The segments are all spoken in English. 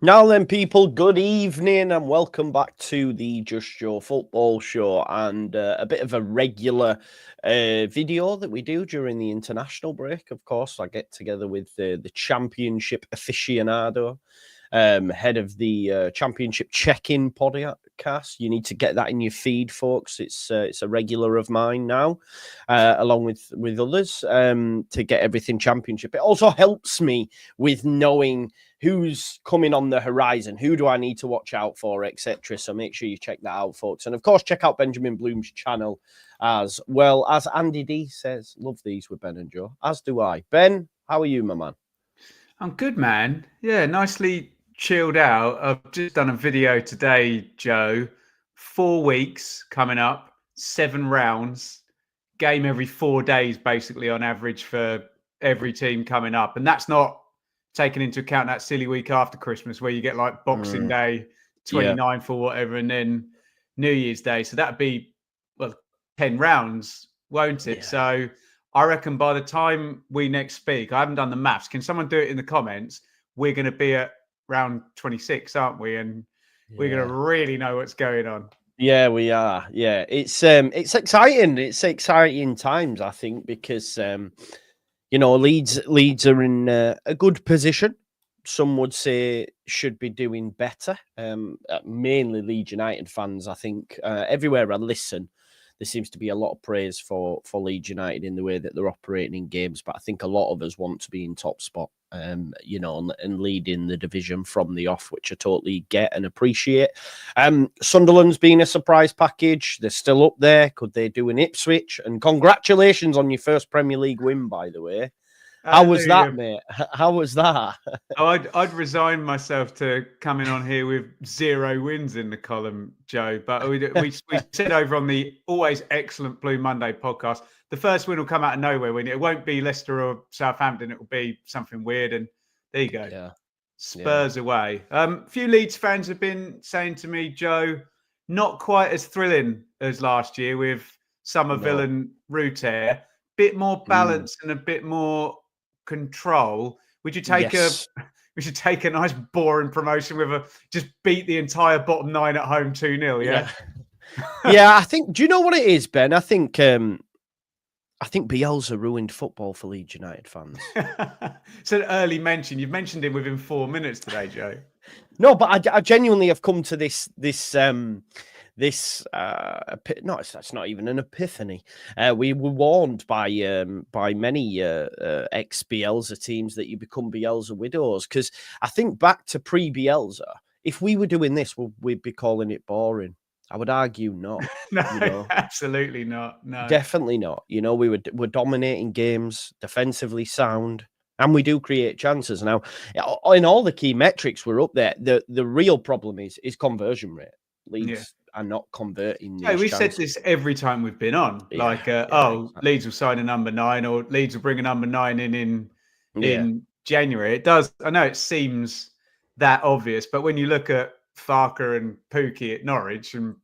Now then, people, good evening and welcome back to the JUSTJOE football show and a bit of a regular video that we do during the international break. Of course, I get together with the championship aficionado, head of the championship check-in podcast. You need to get that in your feed, folks. It's a regular of mine now, along with others, to get everything championship. It also helps me with knowing who's coming on the horizon, who do I need to watch out for, etc. So make sure you check that out, folks. And of course, check out Benjamin Bloom's channel as well. As Andy D says, love these with Ben and Joe, as do I. Ben, how are you, my man? I'm good, man. Yeah, nicely chilled out. I've just done a video today, Joe. 4 weeks coming up, 7 rounds, game every 4 days, basically, on average for every team coming up. And that's not taking into account that silly week after Christmas where you get like Boxing Day, 29th or whatever, and then New Year's Day. So that'd be, 10 rounds, won't it? Yeah. So I reckon by the time we next speak, I haven't done the maths. Can someone do it in the comments? We're going to be at round 26, aren't we? And we're going to really know what's going on. Yeah, we are. Yeah, it's exciting. It's exciting times, I think, because Leeds are in a good position. Some would say should be doing better. Mainly Leeds United fans, I think. Everywhere I listen, there seems to be a lot of praise for Leeds United in the way that they're operating in games. But I think a lot of us want to be in top spot, and leading the division from the off, which I totally get and appreciate. Sunderland's been a surprise package. They're still up there. Could they do an Ipswich? And congratulations on your first Premier League win, by the way. How was that, mate? How was that? I'd resign myself to coming on here with 0 wins in the column, Joe. But we said over on the always excellent Blue Monday podcast, the first win will come out of nowhere. It won't be Leicester or Southampton. It will be something weird. And there you go. Yeah. Spurs away. A few Leeds fans have been saying to me, Joe, not quite as thrilling as last year with Somerville and Ruter. Bit more balance and a bit more control. Would you take we should take a nice boring promotion with just beat the entire bottom 9 at home 2-0, yeah? Yeah, I think, do you know what it is, Ben? I think Bielsa ruined football for Leeds United fans. It's an early mention. You've mentioned him within 4 minutes today, Joe. No, but I genuinely have come to this it's not even an epiphany. We were warned by many ex-Bielsa teams that you become Bielsa widows, because I think back to pre-Bielsa, if we were doing this, we'd be calling it boring. I would argue not. No, absolutely not. No, definitely not. We're dominating games, defensively sound, and we do create chances. Now, in all the key metrics, we're up there. The real problem is conversion rate. Leeds are not converting. We've said this every time we've been on. Exactly. Leeds will sign a number 9, or Leeds will bring a number 9 in January. It does. I know it seems that obvious, but when you look at Farker and Pookie at Norwich, and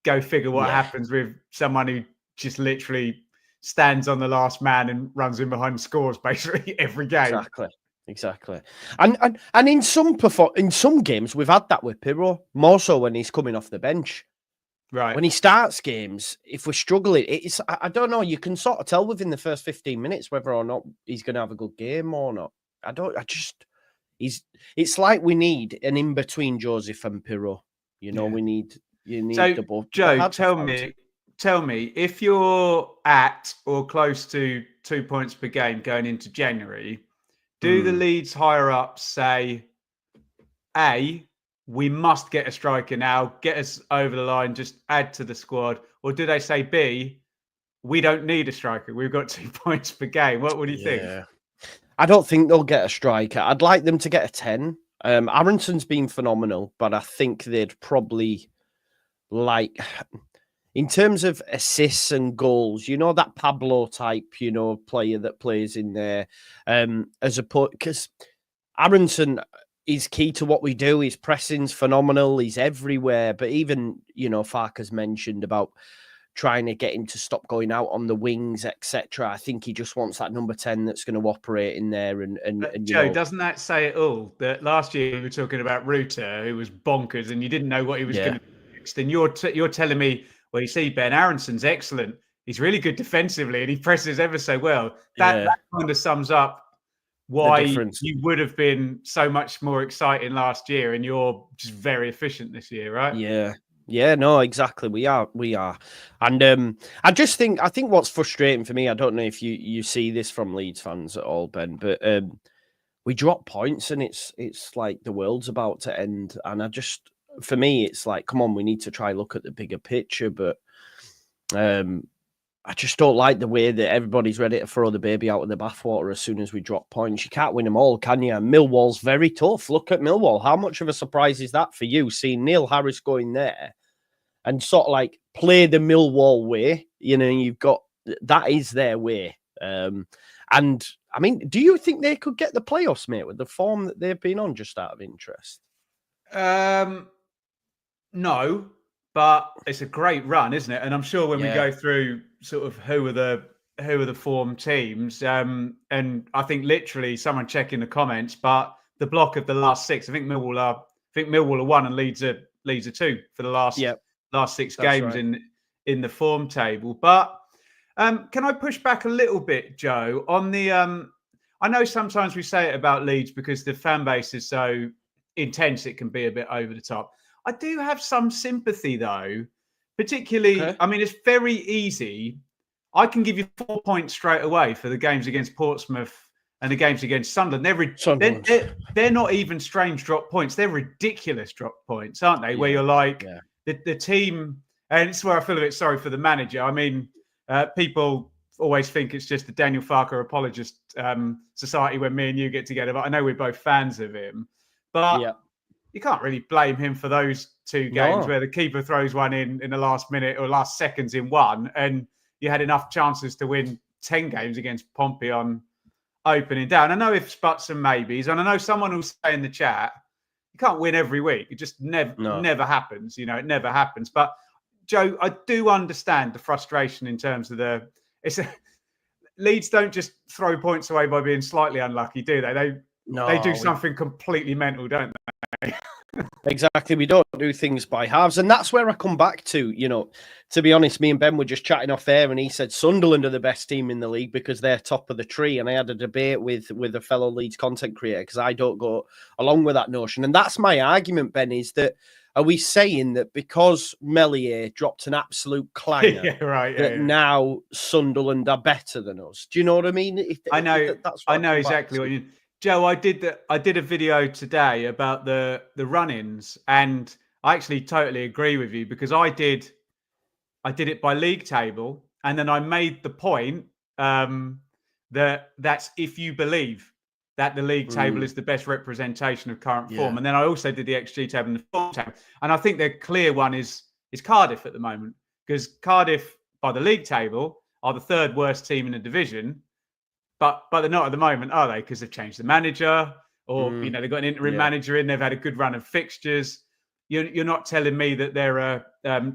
go figure what happens with someone who just literally stands on the last man and runs in behind scores basically every game. Exactly. And in some games we've had that with Pirro, more so when he's coming off the bench. Right. When he starts games, if we're struggling, I don't know, you can sort of tell within the first 15 minutes whether or not he's going to have a good game or not. It's like we need an in-between Joseph and Pirro. You need so, Joe, tell me, if you're at or close to 2 points per game going into January, do the Leeds higher ups say, A, we must get a striker now, get us over the line, just add to the squad? Or do they say, B, we don't need a striker, we've got 2 points per game? What do you think? I don't think they'll get a striker. I'd like them to get a 10. Aaronson's been phenomenal, but I think they'd probably in terms of assists and goals, that Pablo type, player that plays in there, because Aaronson is key to what we do. His pressing's phenomenal. He's everywhere. But even, Farker's mentioned about trying to get him to stop going out on the wings, etc. I think he just wants that number 10 that's going to operate in there. And Joe, doesn't that say it all? That last year we were talking about Ruter, who was bonkers, and you didn't know what he was going to do next. And you're telling me, well, you see, Ben Aronson's excellent. He's really good defensively, and he presses ever so well. That kind of sums up why you would have been so much more exciting last year, and you're just very efficient this year, right? Yeah, no, exactly. We are. And I think what's frustrating for me, I don't know if you see this from Leeds fans at all, Ben, but we drop points and it's like the world's about to end. And for me, it's like, come on, we need to try look at the bigger picture, but I just don't like the way that everybody's ready to throw the baby out of the bathwater as soon as we drop points. You can't win them all, can you? And Millwall's very tough. Look at Millwall. How much of a surprise is that for you, seeing Neil Harris going there and sort of like play the Millwall way? You know, you've got, that is their way. And I mean, do you think they could get the playoffs, mate, with the form that they've been on, just out of interest? No, but it's a great run, isn't it? And I'm sure when we go through sort of who are the form teams, and I think literally someone check in the comments, but the block of the last 6, I think Millwall are 1 and Leeds are 2 for the last 6 games in the form table. But can I push back a little bit, Joe, on the I know sometimes we say it about Leeds because the fan base is so intense it can be a bit over the top. I do have some sympathy, though, particularly, I mean, it's very easy. I can give you 4 points straight away for the games against Portsmouth and the games against Sunderland. They're not even strange drop points. They're ridiculous drop points, aren't they? Where you're like, the team, and it's where I feel a bit sorry for the manager. I mean, people always think it's just the Daniel Farker apologist society when me and you get together, but I know we're both fans of him. But you can't really blame him for those 2 games where the keeper throws one in the last minute or last seconds in one, and you had enough chances to win 10 games against Pompey on opening down. I know ifs, buts, and maybes, and I know someone will say in the chat, you can't win every week. It just never happens. You know, it never happens. But Joe, I do understand the frustration in terms of Leeds don't just throw points away by being slightly unlucky, do they? They do something completely mental, don't they? Exactly. We don't do things by halves. And that's where I come back to, you know, to be honest, me and Ben were just chatting off air and he said Sunderland are the best team in the league because they're top of the tree. And I had a debate with a fellow Leeds content creator because I don't go along with that notion. And that's my argument, Ben, is that are we saying that because Melier dropped an absolute clanger, now Sunderland are better than us? Do you know what I mean? I know exactly what you mean. Joe, I did a video today about the run-ins, and I actually totally agree with you because I did it by league table, and then I made the point that's if you believe that the league table is the best representation of current form, and then I also did the XG table and the form table, and I think the clear one is Cardiff at the moment because Cardiff by the league table are the 3rd worst team in the division. But they're not at the moment, are they? Because they've changed the manager, or you know they've got an interim manager in. They've had a good run of fixtures. You're not telling me that there are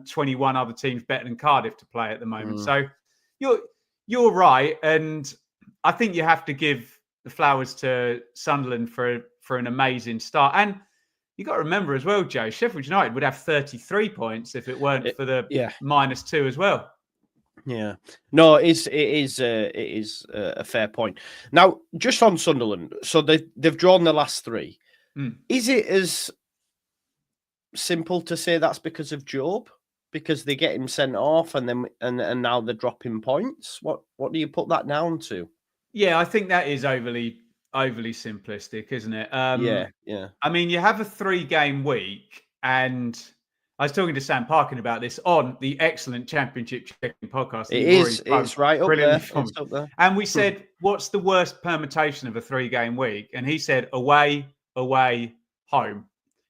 21 other teams better than Cardiff to play at the moment. So you're right, and I think you have to give the flowers to Sunderland for an amazing start. And you got to remember as well, Joe, Sheffield United would have 33 points if it weren't for the -2 as well. Yeah, no, it is a fair point. Now, just on Sunderland, so they've drawn the last 3. Is it as simple to say that's because of Job, because they get him sent off, and then and now they're dropping points? What do you put that down to? Yeah, I think that is overly simplistic, isn't it? Yeah. I mean, you have a 3-game week, and I was talking to Sam Parkin about this on the excellent Championship Checking podcast. It's right up there. It's up there. And we said, what's the worst permutation of a 3-game week? And he said, away, home.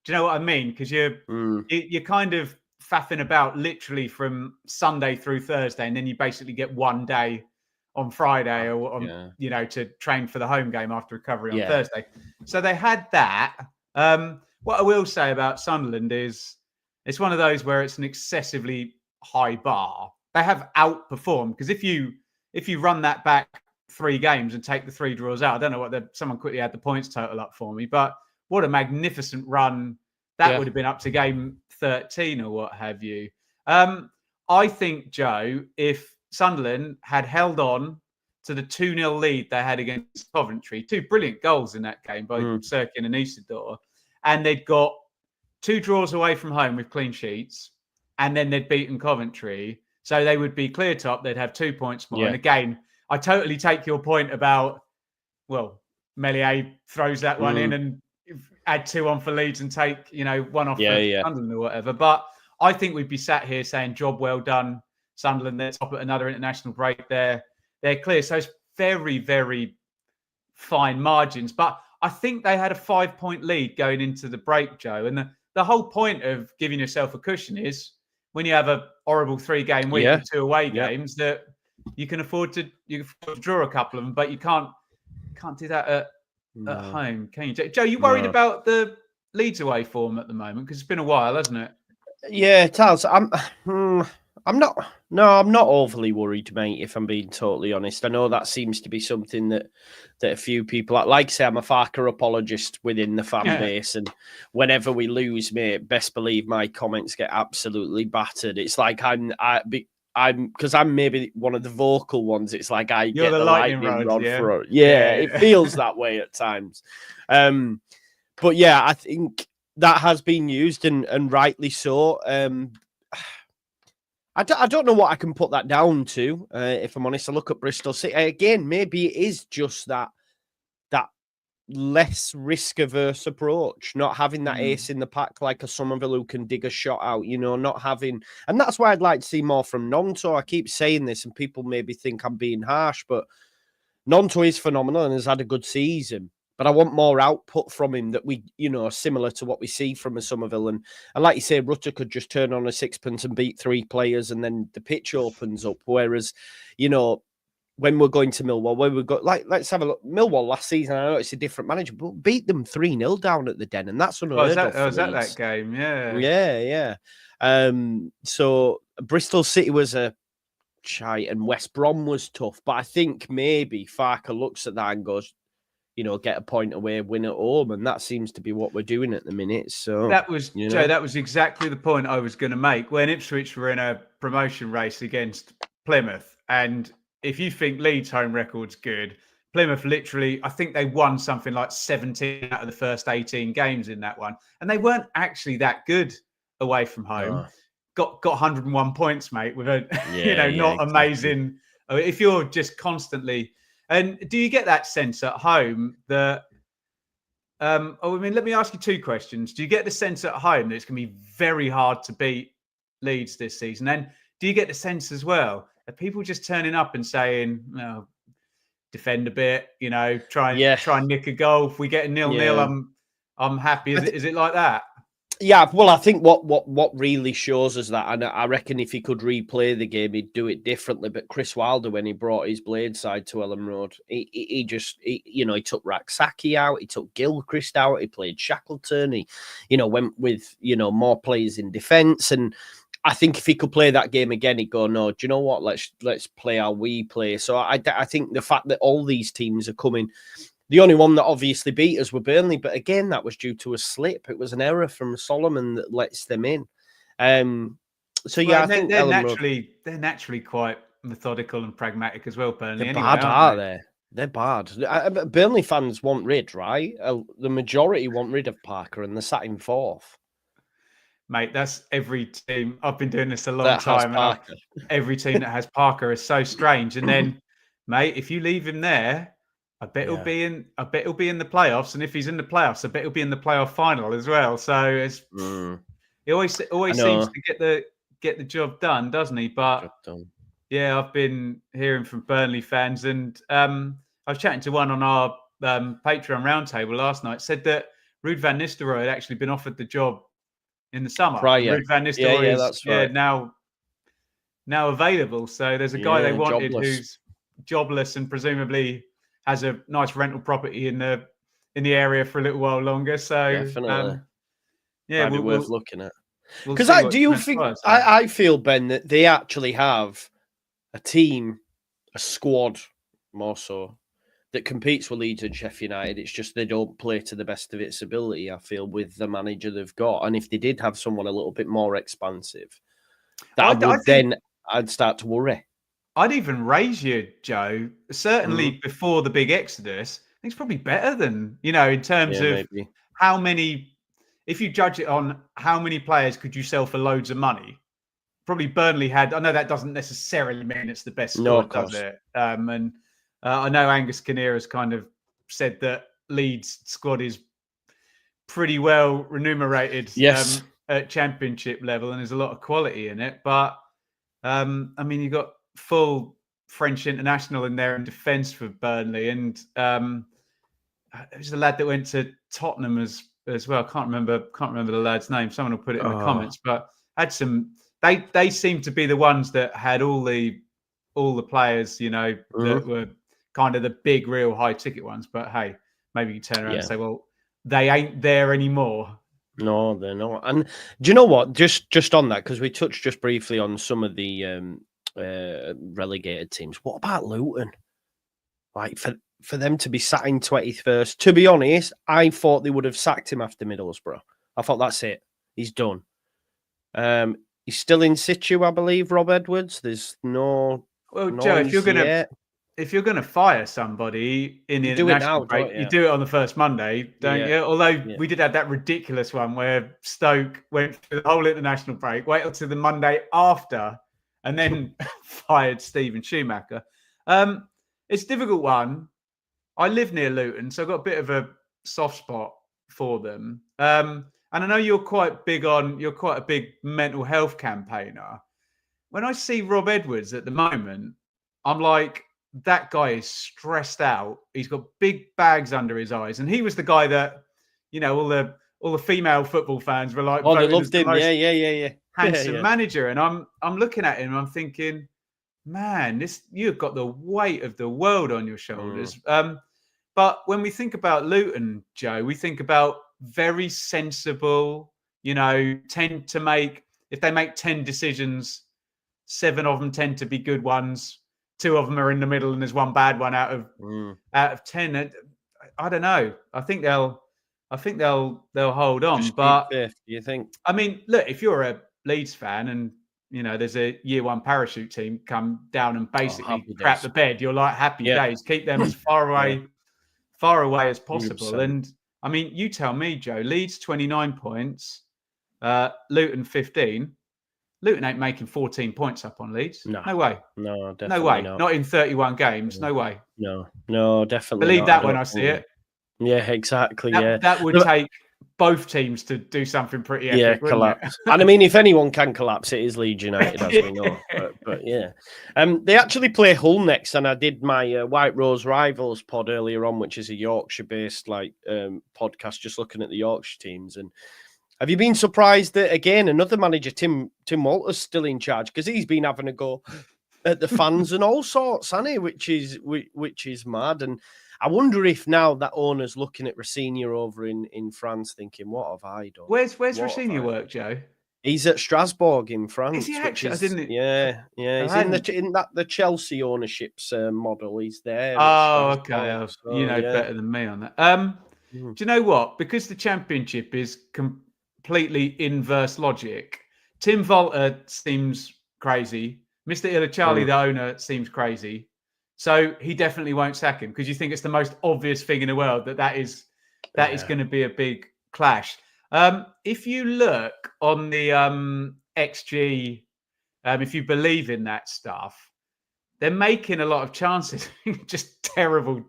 Do you know what I mean? Because you're kind of faffing about literally from Sunday through Thursday, and then you basically get 1 day on Friday or you know, to train for the home game after recovery on Thursday. So they had that. What I will say about Sunderland is, it's one of those where it's an excessively high bar. outperformed. Because if you run that back 3 games and take the 3 draws out, I don't know what someone quickly had the points total up for me, but what a magnificent run that would have been up to game 13 or what have you. I think, Joe, if Sunderland had held on to the 2-0 lead they had against Coventry, 2 brilliant goals in that game by Sirkin and Isidore, and they'd got 2 draws away from home with clean sheets, and then they'd beaten Coventry, so they would be clear top. They'd have 2 points more. And again, I totally take your point about, well, Meslier throws that one in and add 2 on for Leeds and take, 1 off for Sunderland or whatever. But I think we'd be sat here saying, job well done, Sunderland. They're top at another international break. They're clear. So it's very, very fine margins. But I think they had a 5-point lead going into the break, Joe. And the whole point of giving yourself a cushion is when you have a horrible 3-game week with 2 away games, that you can afford to draw a couple of them, but you can't do that at home, can you? Joe, you worried about the Leeds away form at the moment? Because it's been a while, hasn't it? Yeah, it has. I'm not overly worried, mate, if I'm being totally honest. I know that seems to be something that a few people, like say, I'm a Farker apologist within the fan base, and whenever we lose, mate, best believe my comments get absolutely battered. It's like because I'm maybe one of the vocal ones. It's like I get the lightning rod for it. Yeah, it feels that way at times. But yeah, I think that has been used and rightly so. I don't know what I can put that down to. If I'm honest, I look at Bristol City again. Maybe it is just that less risk-averse approach, not having that ace in the pack like a Somerville who can dig a shot out, not having... And that's why I'd like to see more from Gnonto. I keep saying this and people maybe think I'm being harsh, but Gnonto is phenomenal and has had a good season. But I want more output from him that we, similar to what we see from a Somerville. And like you say, Rutter could just turn on a sixpence and beat 3 players and then the pitch opens up. Whereas, when we're going to Millwall, when we go, let's have a look. Millwall last season, I know it's a different manager, but beat them 3-0 down at the Den, and that's unheard of. Was that game? Yeah. Yeah. So Bristol City was a shite, and West Brom was tough. But I think maybe Farker looks at that and goes, get a point away, win at home, and that seems to be what we're doing at the minute. So that was Joe. That was exactly the point I was going to make when Ipswich were in a promotion race against Plymouth, and if you think Leeds' home record's good, Plymouth literally, I think they won something like 17 out of the first 18 games in that one. And they weren't actually that good away from home. Got 101 points, mate, with a, not amazing. If you're just constantly... And do you get that sense at home that... let me ask you 2 questions. Do you get the sense at home that it's going to be very hard to beat Leeds this season? And do you get the sense as well... Are people just turning up and saying, defend a bit, try and nick a goal? If we get a 0-0, I'm happy. Is it like that? Yeah, well, I think what really shows us that, and I reckon if he could replay the game, he'd do it differently. But Chris Wilder, when he brought his Blade side to Ellen Road, he took Raksaki out, he took Gilchrist out, he played Shackleton, he, went with, more players in defence. And I think if he could play that game again, he'd go, no, do you know what? Let's play how we play. So I think the fact that all these teams are coming, the only one that obviously beat us were Burnley, but again, that was due to a slip. It was an error from Solomon that lets them in. I think they're naturally quite methodical and pragmatic as well. Burnley, they're bad, aren't they? They're bad. Burnley fans want rid, right? The majority want rid of Parker, and they're sat in 4th. Mate, that's every team. I've been doing this a long time. And every team that has Parker is so strange. And then, mate, if you leave him there, I bet he'll be in the playoffs. And if he's in the playoffs, I bet he'll be in the playoff final as well. So he always seems to get the job done, doesn't he? But yeah, I've been hearing from Burnley fans, and I was chatting to one on our Patreon roundtable last night. Said that Ruud van Nistelrooy had actually been offered the job in the summer. Ruud van Nistelrooy is right. now available. So there's a guy they wanted who's jobless and presumably has a nice rental property in the area for a little while longer. So definitely, might be worth looking at. We'll Because see what do you think transpires. I feel, Ben, that they actually have a team, a squad, more so, that competes with Leeds and Sheffield United. It's just they don't play to the best of its ability, I feel, with the manager they've got. And if they did have someone a little bit more expansive, I'd start to worry. I'd even raise you, Joe. Certainly before the big exodus, I think it's probably better than, in terms of maybe. how many, if you judge it on how many players could you sell for loads of money, probably Burnley had. I know that doesn't necessarily mean it's the best squad, does it? And I know Angus Kinnear has kind of said that Leeds squad is pretty well remunerated at championship level, and there's a lot of quality in it. But I mean, you got full French international in there in defence for Burnley, and there's a lad that went to Tottenham as well. Can't remember the lad's name. Someone will put it in the comments. But had some. They seem to be the ones that had all the players, that were kind of the big, real high ticket ones. But hey, maybe you turn around and say, well, they ain't there anymore. No, they're not. And do you know what? Just on that, because we touched just briefly on some of the relegated teams. What about Luton? Like for them to be sat in 21st, to be honest, I thought they would have sacked him after Middlesbrough. I thought that's it. He's done. He's still in situ, I believe, Rob Edwards. There's no. Well, Joe, if you're gonna fire somebody in the international break, you do it on the first Monday, don't you? Although we did have that ridiculous one where Stoke went through the whole international break, wait until the Monday after, and then fired Steven Schumacher. It's a difficult one. I live near Luton, so I've got a bit of a soft spot for them. And I know you're quite a big mental health campaigner. When I see Rob Edwards at the moment, I'm like, that guy is stressed out. He's got big bags under his eyes. And he was the guy that, all the female football fans were like, oh, they loved him. Yeah. Handsome manager. And I'm looking at him and I'm thinking, man, you've got the weight of the world on your shoulders. But when we think about Luton, Joe, we think about very sensible, tend to make, if they make 10 decisions, 7 of them tend to be good ones. 2 of them are in the middle and there's one bad one out of 10. I don't know. I think they'll hold on. But do you think? I mean, look, if you're a Leeds fan and there's a year 1 parachute team come down and basically crap the bed, you're like, happy days. Keep them as far away as possible. 100%. And I mean, you tell me, Joe, Leeds 29 points, Luton 15. Luton ain't making 14 points up on Leeds. No way. No, definitely no way. Not. Not in 31 games. No way. No, definitely Believe not. that when I see it. Yeah, exactly. That would take both teams to do something pretty epic, collapse. And I mean, if anyone can collapse, it is Leeds United, as we know. But yeah. They actually play Hull next, and I did my White Rose Rivals pod earlier on, which is a Yorkshire-based podcast, just looking at the Yorkshire teams. And have you been surprised that, again, another manager, Tim Walter's still in charge? Because he's been having a go at the fans and all sorts, hasn't he? Which is mad. And I wonder if now that owner's looking at Racine over in France, thinking, "What have I done?" Where's Racine work, Joe? He's at Strasbourg in France. Is he actually? He's in the Chelsea ownership's model. He's there. Oh, okay. So, better than me on that. Do you know what? Because the Championship is completely inverse logic. Tim Walter seems crazy. Mr. Ilachali, the owner, seems crazy. So he definitely won't sack him because you think it's the most obvious thing in the world that is going to be a big clash. If you look on the XG, if you believe in that stuff, they're making a lot of chances. Just terrible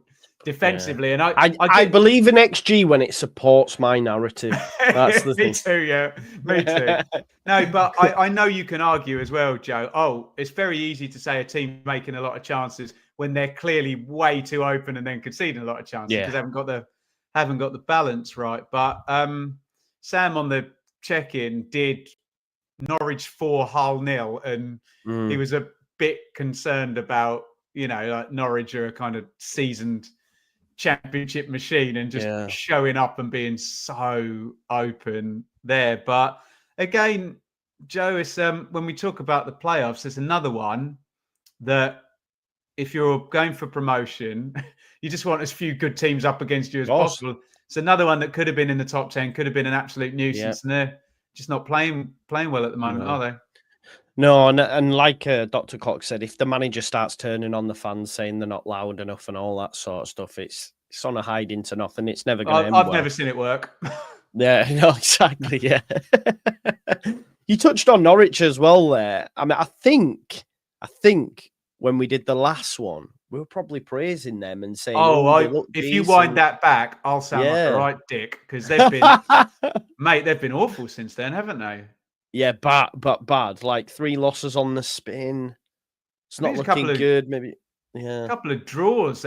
defensively. And I believe in XG when it supports my narrative. That's the thing. Me too, yeah. Me too. No, but I know you can argue as well, Joe. Oh, it's very easy to say a team making a lot of chances when they're clearly way too open and then conceding a lot of chances because they haven't got the balance right. But Sam on the check-in did Norwich 4, Hull 0, and he was a bit concerned about, like Norwich are a kind of seasoned Championship machine and just showing up and being so open there. But again, Joe, it's when we talk about the playoffs, there's another one that if you're going for promotion, you just want as few good teams up against you as possible. It's another one that could have been in the top 10, could have been an absolute nuisance, and they're just not playing well at the moment, are they? No, and like Dr. Cox said, if the manager starts turning on the fans saying they're not loud enough and all that sort of stuff, it's on a hiding to nothing. It's never going to end I've well. never seen it work. Yeah, no, exactly. Yeah. You touched on Norwich as well there. I mean, I think when we did the last one, we were probably praising them and saying, if you wind that back, I'll sound like a right dick, because they've been, mate, they've been awful since then, haven't they? Yeah, bad. Like 3 losses on the spin. It's not looking good. Maybe, a couple of draws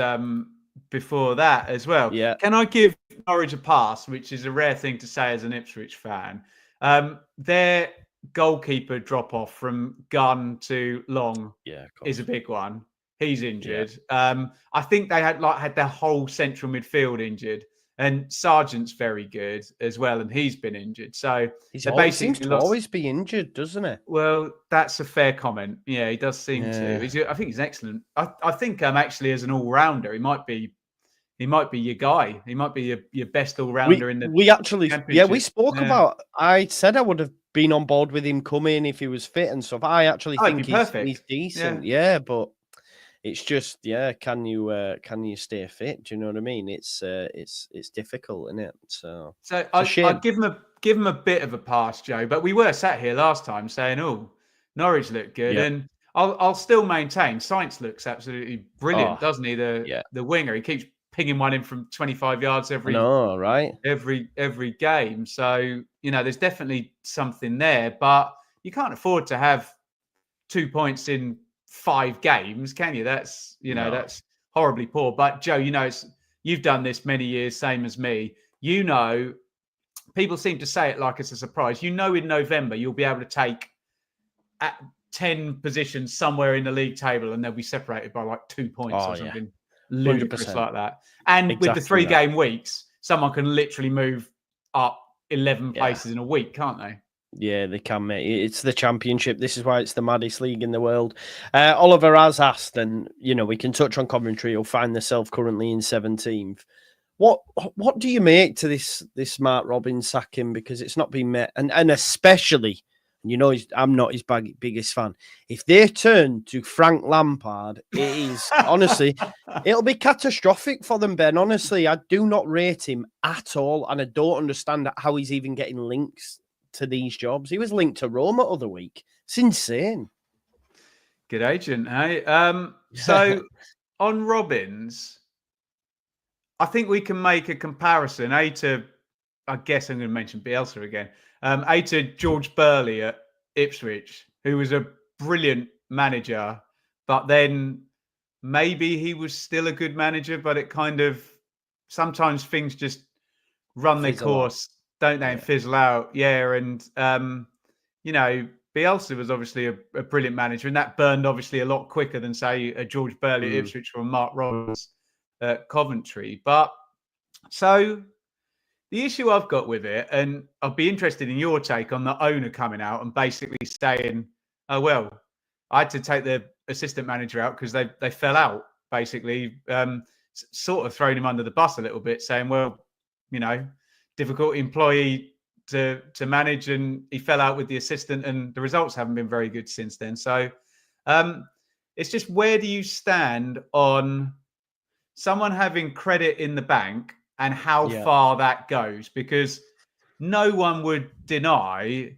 before that as well. Yeah. Can I give Norwich a pass, which is a rare thing to say as an Ipswich fan? Their goalkeeper drop off from Gunn to Long is a big one. He's injured. Yeah. I think they had their whole central midfield injured, and Sargent's very good as well, and he's been injured. So he seems to always be injured, doesn't he? Well, that's a fair comment. Yeah, he does seem to. I think he's excellent. I think actually as an all-rounder, he might be your guy. He might be your best all-rounder in the. We actually, we spoke about. I said I would have been on board with him coming if he was fit and stuff. I actually think he's decent. Yeah, but it's just, can you stay fit? Do you know what I mean? It's difficult, isn't it? So I'd give him a bit of a pass, Joe. But we were sat here last time saying, "Oh, Norwich look good," and I'll still maintain Sainz looks absolutely brilliant, doesn't he? The winger, he keeps pinging one in from 25 yards every game. So there's definitely something there, but you can't afford to have 2 points in 5 games, can you? That's that's horribly poor. But Joe, you've done this many years, same as me. People seem to say it like it's a surprise. In November you'll be able to take 10 positions somewhere in the league table, and they'll be separated by like 2 points or something ludicrous like that. And with the 3-game weeks, someone can literally move up 11 places in a week, can't they? Yeah, they can, mate. It's the Championship. This is why it's the maddest league in the world. Oliver has asked, and we can touch on Coventry. You'll find themselves currently in 17th. What do you make to this Mark Robins sacking? Because it's not been met, and especially, I'm not his biggest fan. If they turn to Frank Lampard, it is honestly, it'll be catastrophic for them, Ben. Honestly, I do not rate him at all, and I don't understand how he's even getting links to these jobs. He was linked to Roma other week. It's insane. Good agent, hey? So on Robins, I think we can make a comparison. I guess I'm going to mention Bielsa again. To George Burley at Ipswich, who was a brilliant manager, but then maybe he was still a good manager, but it kind of sometimes things just run their course, don't they, and fizzle out. Yeah, and Bielsa was obviously a brilliant manager, and that burned obviously a lot quicker than say a George Burley at Ipswich or Mark Robins at Coventry. But so the issue I've got with it, and I'll be interested in your take on the owner coming out and basically saying, "Oh well, I had to take the assistant manager out because they fell out." Basically, sort of throwing him under the bus a little bit, saying, "Well, difficult employee to manage, and he fell out with the assistant, and the results haven't been very good since then." So, it's just, where do you stand on someone having credit in the bank and how far that goes? Because no one would deny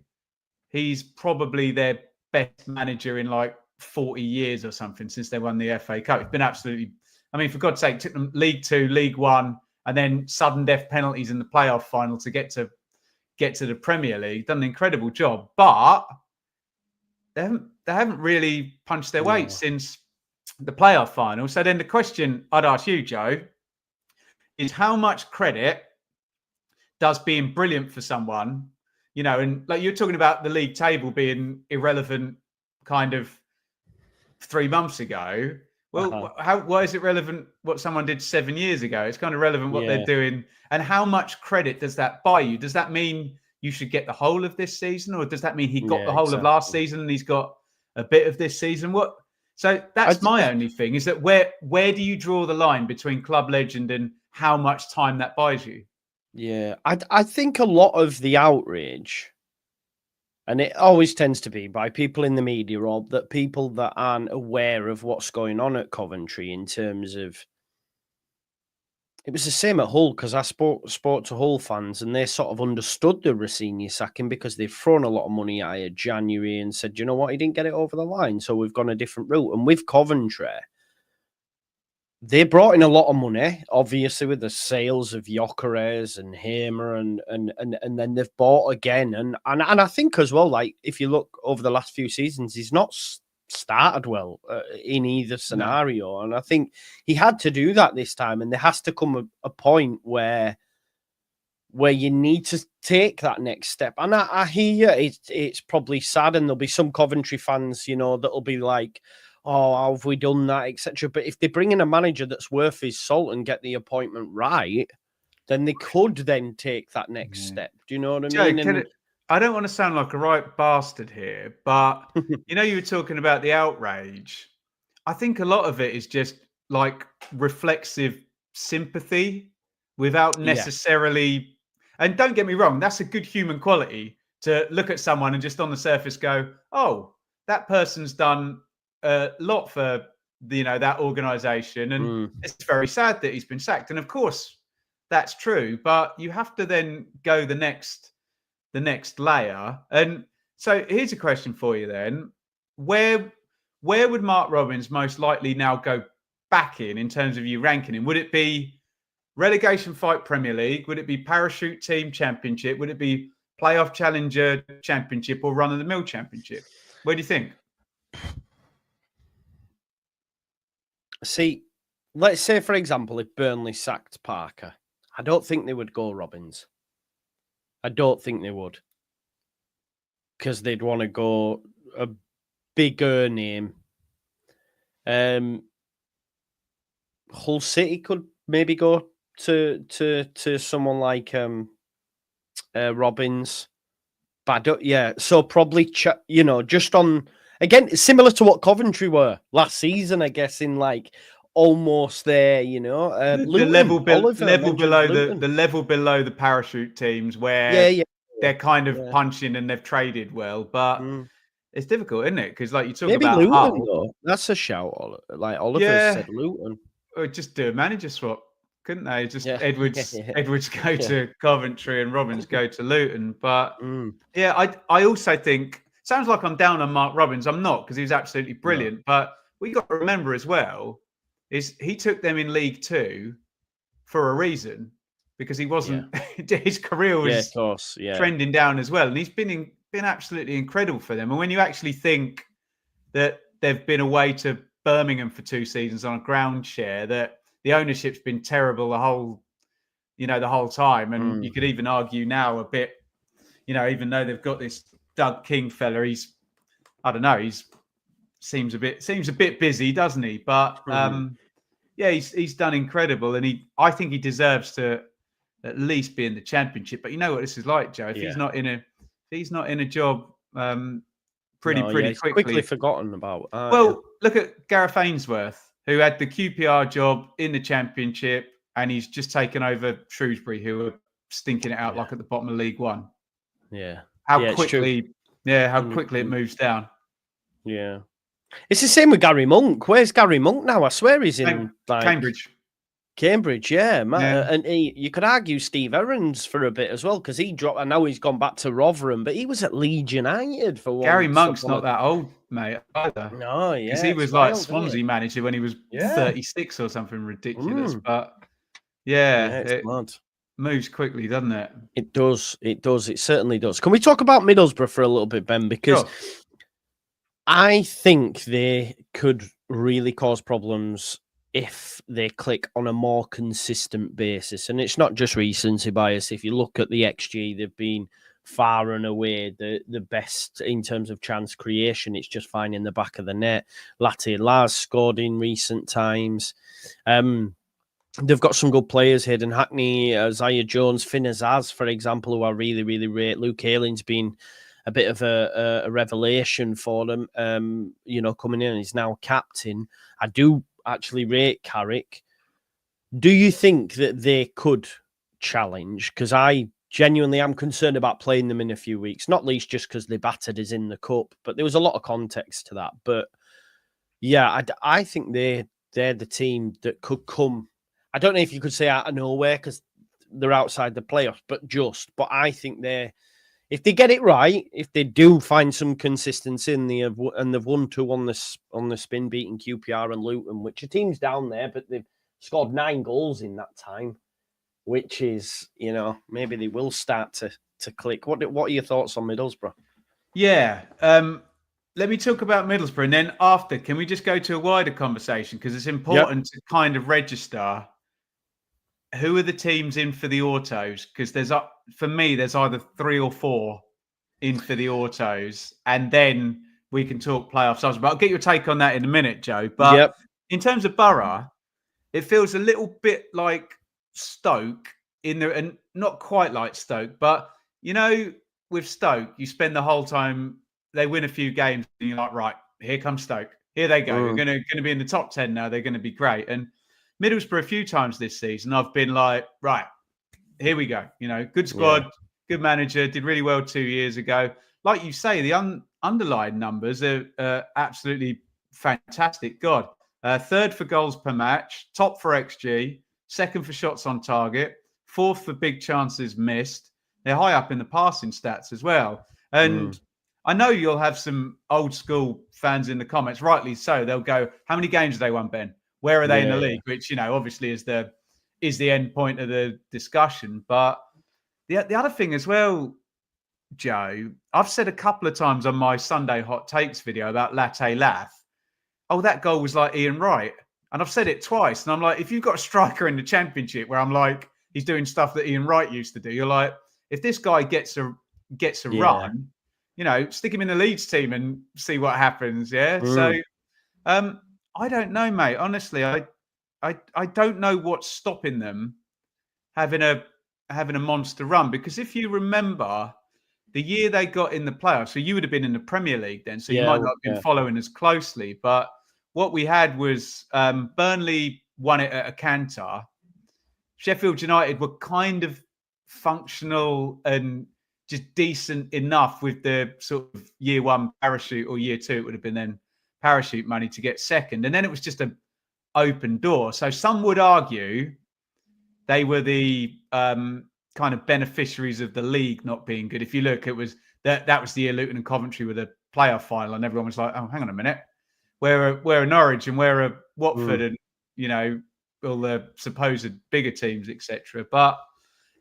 he's probably their best manager in like 40 years or something since they won the FA Cup. It's been absolutely, for God's sake, took them League Two, League One, and then sudden death penalties in the playoff final to get to the Premier League. Done an incredible job, but they haven't really punched their weight since the playoff final. So then the question I'd ask you, Joe, is how much credit does being brilliant for someone, and like you're talking about the league table being irrelevant kind of 3 months ago. Well, why is it relevant what someone did 7 years ago? It's kind of relevant what they're doing. And how much credit does that buy you? Does that mean you should get the whole of this season, or does that mean he got Yeah, the whole of last season and he's got a bit of this season? What? So that's my only thing, is that where do you draw the line between club legend and how much time that buys you? Yeah, I think a lot of the outrage, and it always tends to be by people in the media or that people that aren't aware of what's going on at Coventry in terms of. It was the same at Hull, because I spoke to Hull fans and they sort of understood the Rossini sacking because they've thrown a lot of money at it January and said, you know what, he didn't get it over the line, so we've gone a different route. And with Coventry, they brought in a lot of money, obviously, with the sales of Gyökeres and Hamer, and then they've bought again. And I think as well, like, if you look over the last few seasons, he's not started well in either scenario. No. And I think he had to do that this time. And there has to come a point where you need to take that next step. And I hear it's probably sad, and there'll be some Coventry fans, you know, that'll be like, oh, how have we done that, etc. But if they bring in a manager that's worth his salt and get the appointment right, then they could then take that next step. Do you know what I mean? I don't want to sound like a right bastard here, but you know, you were talking about the outrage. I think a lot of it is just like reflexive sympathy without necessarily, and don't get me wrong, that's a good human quality to look at someone and just on the surface go, oh, that person's done a lot for that organization, and it's very sad that he's been sacked. And of course that's true, but you have to then go the next layer. And so here's a question for you then. Where would Mark Robins most likely now go back in terms of you ranking him? Would it be relegation fight Premier League? Would it be parachute team championship? Would it be playoff challenger championship, or run of the mill championship? Where do you think? See, let's say, for example, if Burnley sacked Parker, I don't think they would go Robins. I don't think they would, because they'd want to go a bigger name. Hull City could maybe go to someone like Robins, but I don't, so probably just on, again, similar to what Coventry were last season, I guess, in like almost there, the Luton, level below Luton. the level below the parachute teams where they're kind of punching and they've traded well, but it's difficult, isn't it? Because like you talk maybe about Luton, Hull, though. That's a shout. Like Oliver said, Luton. Or just do a manager swap, couldn't they? Just Edwards go to Coventry and Robins go to Luton. But I also think, sounds like I'm down on Mark Robins. I'm not, because he was absolutely brilliant. No. But we got to remember as well, is he took them in League Two for a reason, because he wasn't. His career was trending down as well, and he's been absolutely incredible for them. And when you actually think that they've been away to Birmingham for 2 seasons on a ground share, that the ownership's been terrible the whole time, and you could even argue now a bit, even though they've got this Doug King fella, he's seems a bit busy, doesn't he? But he's done incredible, and I think he deserves to at least be in the Championship. But you know what this is like, Joe. If he's not in a job pretty quickly forgotten about. Look at Gareth Ainsworth, who had the QPR job in the Championship, and he's just taken over Shrewsbury, who are stinking it out like at the bottom of League One. Yeah. How quickly it moves down. Yeah. It's the same with Gary Monk. Where's Gary Monk now? I swear he's in Cambridge, yeah. And you could argue Steve Aaron's for a bit as well, because he dropped, and now he's gone back to Rotherham, but he was at Leeds United for one. Gary Monk's not that old, mate, either. No, because he was like Swansea manager when he was 36 or something ridiculous. But it moves quickly, doesn't it? It does. It certainly does. Can we talk about Middlesbrough for a little bit, Ben? Because I think they could really cause problems if they click on a more consistent basis. And it's not just recency bias. If you look at the XG, they've been far and away the best in terms of chance creation. It's just finding the back of the net. Latte Lars scored in recent times. they've got some good players, Hayden Hackney, Isaiah Jones, Finn Azaz, for example, who I really, really rate. Luke Hayling's been a bit of a revelation for them, coming in. He's now captain. I do actually rate Carrick. Do you think that they could challenge? Because I genuinely am concerned about playing them in a few weeks, not least just because they battered us in the cup, but there was a lot of context to that. But yeah, I think they're the team that could come. I don't know if you could say out of nowhere because they're outside the playoffs, but I think if they get it right, if they do find some consistency and they've won 2 on the spin, beating QPR and Luton, which are teams down there, but they've scored 9 goals in that time, which is, maybe they will start to click. What are your thoughts on Middlesbrough? Yeah. Let me talk about Middlesbrough, and then after, can we just go to a wider conversation? Because it's important to kind of register who are the teams in for the autos. Because for me, there's either 3 or 4 in for the autos, and then we can talk playoffs. But I'll get your take on that in a minute, Joe. But in terms of Borough, it feels a little bit like Stoke in there, and not quite like Stoke, but with Stoke, you spend the whole time, they win a few games, and you're like, right, here comes Stoke. Here they go. You're going to be in the top 10 now. They're going to be great. And Middlesbrough a few times this season, I've been like, right, here we go. Good squad, good manager, did really well 2 years ago. Like you say, the underlying numbers are absolutely fantastic. God, 3rd for goals per match, top for XG, 2nd for shots on target, 4th for big chances missed. They're high up in the passing stats as well. And I know you'll have some old school fans in the comments, rightly so. They'll go, how many games have they won, Ben? Where are they in the league? Which, obviously is the end point of the discussion. But the other thing as well, Joe, I've said a couple of times on my Sunday Hot Takes video about Latte Lath, oh, that goal was like Ian Wright. And I've said it twice. And I'm like, if you've got a striker in the Championship where I'm like, he's doing stuff that Ian Wright used to do, you're like, if this guy gets a run, stick him in the Leeds team and see what happens. Yeah. So I don't know, mate. Honestly, I don't know what's stopping them having a monster run. Because if you remember the year they got in the playoffs, so you would have been in the Premier League then, so you might not have been following as closely. But what we had was Burnley won it at a canter. Sheffield United were kind of functional and just decent enough with the sort of year 1 parachute, or year 2, it would have been then parachute money to get 2nd. And then it was just an open door. So some would argue they were the kind of beneficiaries of the league not being good. If you look, it was that was the year Luton and Coventry were the playoff final, and everyone was like, oh, hang on a minute. Where are Norwich and where are Watford and, all the supposed bigger teams, etc. But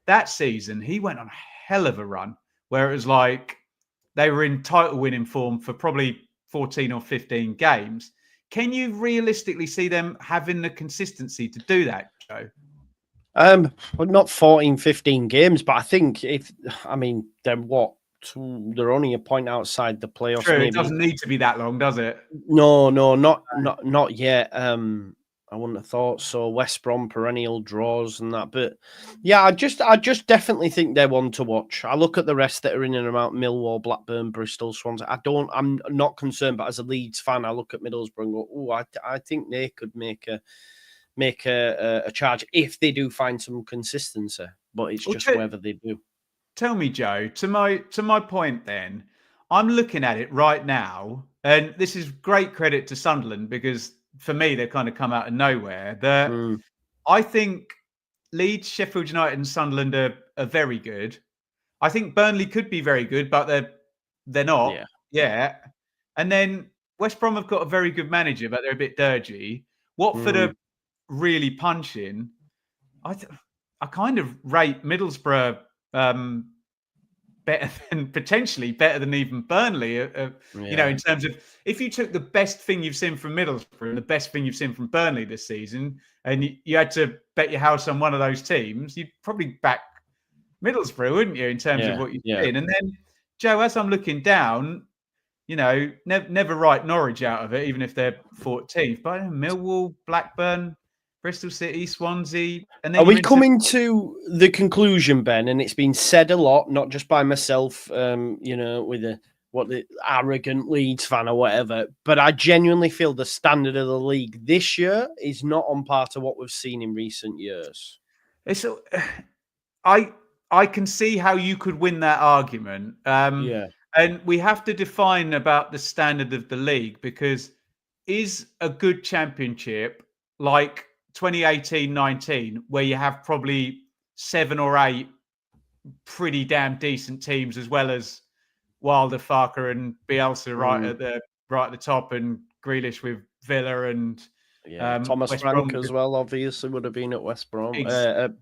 that season, he went on a hell of a run where it was like they were in title-winning form for probably 14 or 15 games. Can you realistically see them having the consistency to do that, Joe? Well, not 14, 15 games, but I think they're what? They're only a point outside the playoffs. True, maybe. It doesn't need to be that long, does it? No, not yet. I wouldn't have thought so. West Brom perennial draws and that, but yeah, I just definitely think they're one to watch. I look at the rest that are in and around Millwall, Blackburn, Bristol, Swans. I'm not concerned, but as a Leeds fan, I look at Middlesbrough and go, oh, I think they could make a charge if they do find some consistency. But it's just whether they do. Tell me, Joe, to my point then, I'm looking at it right now, and this is great credit to Sunderland because for me, they've kind of come out of nowhere. I think Leeds, Sheffield United and Sunderland are very good. I think Burnley could be very good, but they're not. Yeah. And then West Brom have got a very good manager, but they're a bit dirgy. Watford are really punching. I kind of rate Middlesbrough potentially better than even Burnley, in terms of if you took the best thing you've seen from Middlesbrough and the best thing you've seen from Burnley this season, and you had to bet your house on one of those teams, you'd probably back Middlesbrough, wouldn't you, in terms of what you've seen? And then, Joe, as I'm looking down, never write Norwich out of it, even if they're 14th. But Millwall, Blackburn, Bristol City, Swansea, and then Are we you're into coming to the conclusion, Ben? And it's been said a lot, not just by myself, with the arrogant Leeds fan or whatever, but I genuinely feel the standard of the league this year is not on par to what we've seen in recent years. it's. I can see how you could win that argument. Yeah. And we have to define about the standard of the league, because is a good championship like 2018-19, where you have probably 7 or 8 pretty damn decent teams, as well as Wilder, Farker, and Bielsa right at the top, and Grealish with Villa and Thomas West Frank Brom as well, obviously, would have been at West Brom,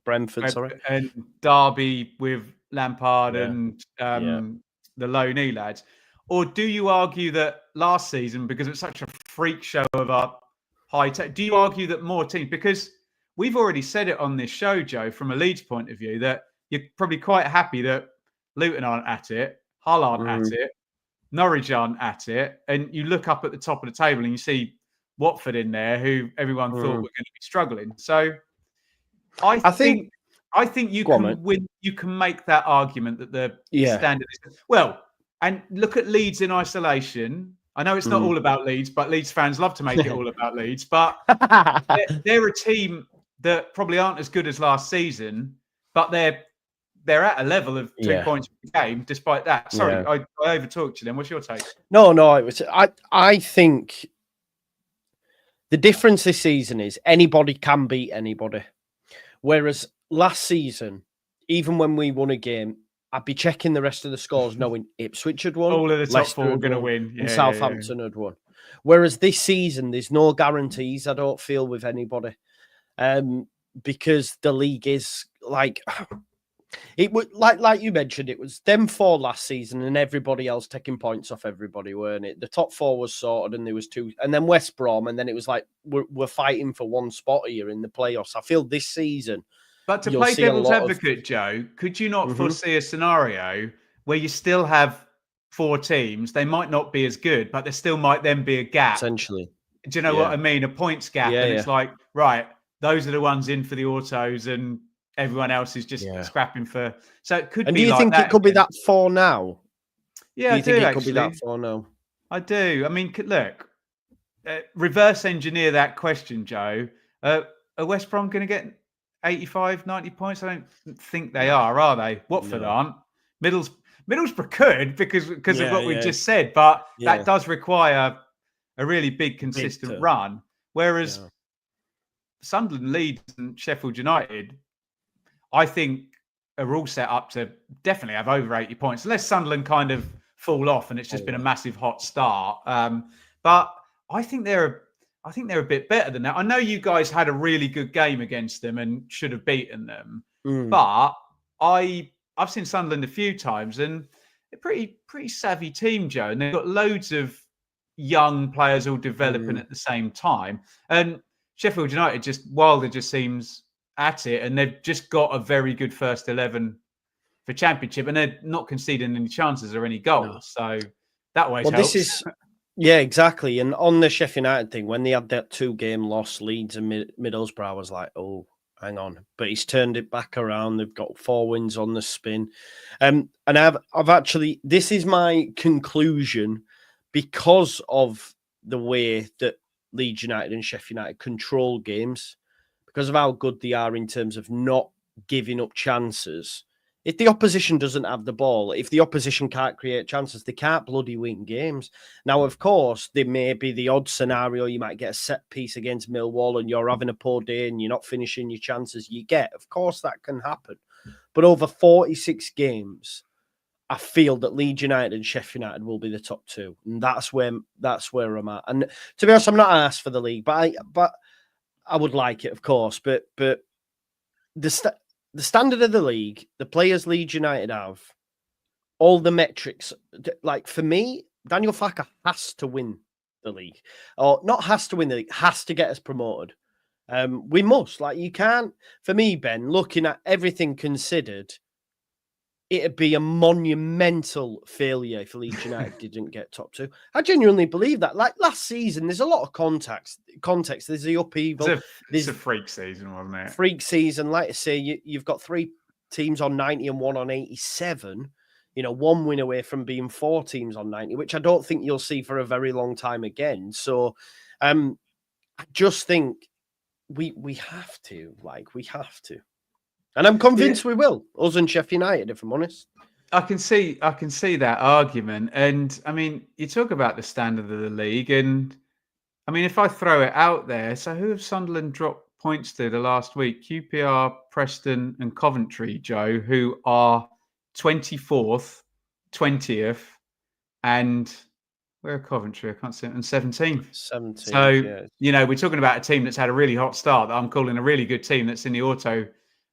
Brentford, sorry. And Derby with Lampard Yeah. and the low knee lads? Or do you argue that last season, because it's such a freak show of a high tech, do you argue that more teams, because we've already said it on this show, Joe, from a Leeds point of view, that you're probably quite happy that Luton aren't at it, Hull aren't at it, Norwich aren't at it, and you look up at the top of the table and you see Watford in there, who everyone thought were going to be struggling. So I think you can win. You can make that argument that the standard is well. And look at Leeds in isolation. I know it's not all about Leeds, but Leeds fans love to make it all about Leeds. But they're a team that probably aren't as good as last season, but they're at a level of 2 points per game. Despite that, sorry, I overtalked you. Then what's your take? No, it was. I think the difference this season is anybody can beat anybody. Whereas last season, even when we won a game, I'd be checking the rest of the scores, knowing Ipswich had won, all of the top four were going to win, and Southampton had won. Whereas this season, there's no guarantees, I don't feel, with anybody, because the league is like it would like you mentioned. It was them 4 last season, and everybody else taking points off everybody, weren't it? The top 4 was sorted, and there was 2, and then West Brom, and then it was like we're fighting for one spot here in the playoffs. I feel this season. But to play devil's advocate, Joe, could you not foresee a scenario where you still have 4 teams? They might not be as good, but there still might then be a gap. Essentially. Do you know what I mean? A points gap. And it's like, right, those are the ones in for the autos, and everyone else is just scrapping for. So it could be. And do you think it could be that 4 now? Yeah, I do. Think it could be that 4 now? I do. I mean, look, reverse engineer that question, Joe. Are West Brom going to get 85, 90 points? I don't think they are they? Watford aren't. Middlesbrough could because of what we've just said, but that does require a really big, consistent run. Whereas Sunderland, Leeds, and Sheffield United, I think, are all set up to definitely have over 80 points, unless Sunderland kind of fall off and it's just been a massive hot start. But I think they're a bit better than that. I know you guys had a really good game against them and should have beaten them, but I've seen Sunderland a few times, and they're pretty savvy team, Joe, and they've got loads of young players all developing at the same time. And Sheffield United Wilder just seems at it, and they've just got a very good first 11 for Championship, and they're not conceding any chances or any goals. So that always helps. Yeah, exactly. And on the Sheffield United thing, when they had that 2-game loss, Leeds and Middlesbrough, I was like, oh, hang on. But he's turned it back around. They've got 4 wins on the spin. And I've actually, this is my conclusion because of the way that Leeds United and Sheffield United control games, because of how good they are in terms of not giving up chances. If the opposition doesn't have the ball, if the opposition can't create chances, they can't bloody win games. Now, of course, there may be the odd scenario. You might get a set piece against Millwall and you're having a poor day and you're not finishing your chances. Of course, that can happen. But over 46 games, I feel that Leeds United and Sheffield United will be the top 2. And that's where I'm at. And to be honest, I'm not asked for the league, but I would like it, of course. But the standard of the league, the players Leeds United have, all the metrics, like for me, Daniel Farke has to win the league. Or not has to win the league, has to get us promoted. We must. Like, you can't, for me, Ben, looking at everything considered, it'd be a monumental failure if Leeds United didn't get top two. I genuinely believe that. Like last season, there's a lot of context. There's the upheaval. It's a freak season, wasn't it? Freak season. Like I say, you've got 3 teams on 90 and 1 on 87. You know, 1 win away from being 4 teams on 90, which I don't think you'll see for a very long time again. So I just think we have to. And I'm convinced we will. Us and Sheffield United, if I'm honest. I can see that argument. And I mean, you talk about the standard of the league, and I mean, if I throw it out there, so who have Sunderland dropped points to the last week? QPR, Preston, and Coventry, Joe, who are 24th, 20th, and where are Coventry? I can't see it. And 17th. 17th. So, yeah. you know, we're talking about a team that's had a really hot start that I'm calling a really good team that's in the auto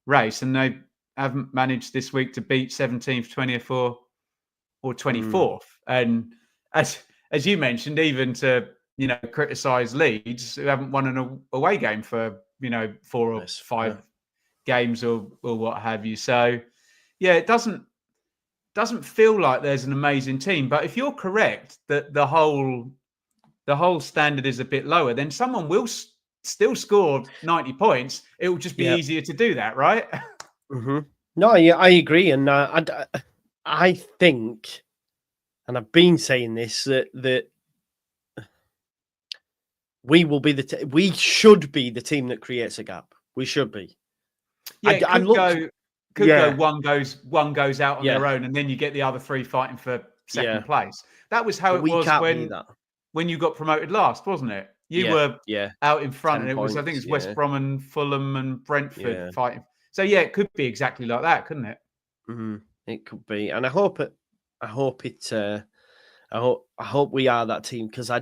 race, and they haven't managed this week to beat 17th, 20th, or 24th. And as you mentioned, even to, you know, criticise Leeds, who haven't won an away game for, you know, 4 or 5 games or what have you. So, yeah, it doesn't feel like there's an amazing team. But if you're correct that the whole standard is a bit lower, then someone will still score 90 points. It will just be easier to do that, right? Mm-hmm. No, yeah, I agree. And I think, and I've been saying this, that we will be we should be the team that creates a gap. We should be. Yeah, go one goes out on their own, and then you get the other 3 fighting for second place. That was how it was when you got promoted last, wasn't it? You were out in front, and it was, I think it's West Brom and Fulham and Brentford fighting. So yeah, it could be exactly like that, couldn't it? Mm-hmm. It could be, and I hope we are that team, because I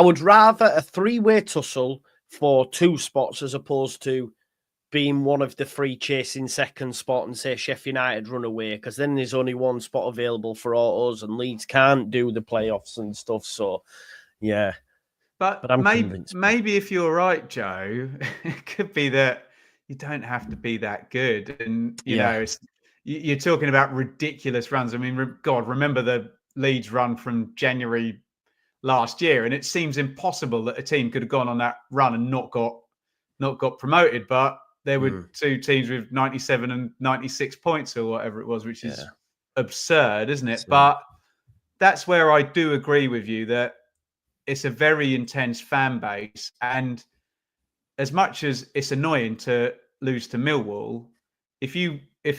would rather a 3-way tussle for 2 spots as opposed to being one of the 3 chasing second spot and say Sheffield United run away, because then there's only 1 spot available for all us, and Leeds can't do the playoffs and stuff. So yeah, but I'm maybe if you're right, Joe, it could be that you don't have to be that good, and you know, you're talking about ridiculous runs. I mean, God, remember the Leeds run from January last year, and it seems impossible that a team could have gone on that run and not got promoted. But there were 2 teams with 97 and 96 points or whatever it was, which is absurd, isn't it? But that's where I do agree with you that it's a very intense fan base, and as much as it's annoying to lose to Millwall, if